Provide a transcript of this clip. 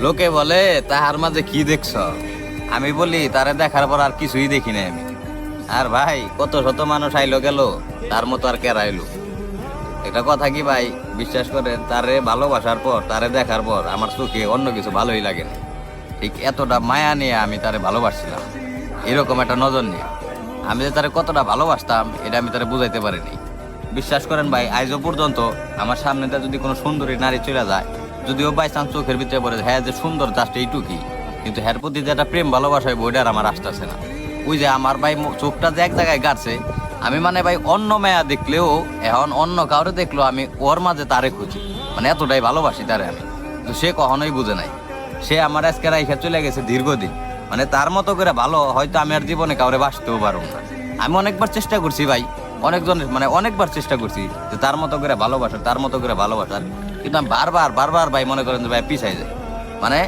লোকে বলে তাহার মাঝে কি দেখছ, আমি বলি তারে দেখার পর আর কিছুই দেখি নাই আমি। আর ভাই কত শত মানুষ আইলো গেল, তার মতো আর কেরা আইলো। একটা কথা কি ভাই, বিশ্বাস করেন তারে ভালোবাসার পর, তারে দেখার পর আমার চোখে অন্য কিছু ভালোই লাগে না। ঠিক এতটা মায়া নিয়ে আমি তারে ভালোবাসছিলাম, এরকম একটা নজর নিয়ে আমি যে তারে কতটা ভালোবাসতাম এটা আমি তারে বুঝাইতে পারিনি। বিশ্বাস করেন ভাই, আজও পর্যন্ত আমার সামনে দিয়ে যদি কোনো সুন্দরী নারী চলে যায়, যদিও বাই চান্স চোখের ভিতরে পড়ে হ্যাঁ যে সুন্দর জাস্ট এইটুকুই, কিন্তু হ্যার প্রতি যে একটা প্রেম ভালোবাসা হয় বইটার আমার আসতেছে না। ওই যে আমার ভাই চোখটা যে এক জায়গায় গাছে, আমি মানে ভাই অন্য মেয়া দেখলেও, এখন অন্য কাউরে দেখলেও আমি ওর মাঝে তারে খুঁজি, মানে এতটাই ভালোবাসি তারে আমি। কিন্তু সে কখনোই বুঝে নাই। সে আমার আজকে রাইখা চলে গেছে দীর্ঘদিন, মানে তার মতো করে ভালো হয়তো আমি আর জীবনে কাউরে বাসতেও পারবো না। আমি অনেকবার চেষ্টা করছি ভাই, অনেকজনের মানে অনেকবার চেষ্টা করছি যে তার মতো করে ভালোবাসার, তার মতো করে ভালোবাসার, কিন্তু আমি বারবার বারবার ভাই মনে করেন যে ভাই পিছাই যায়। মানে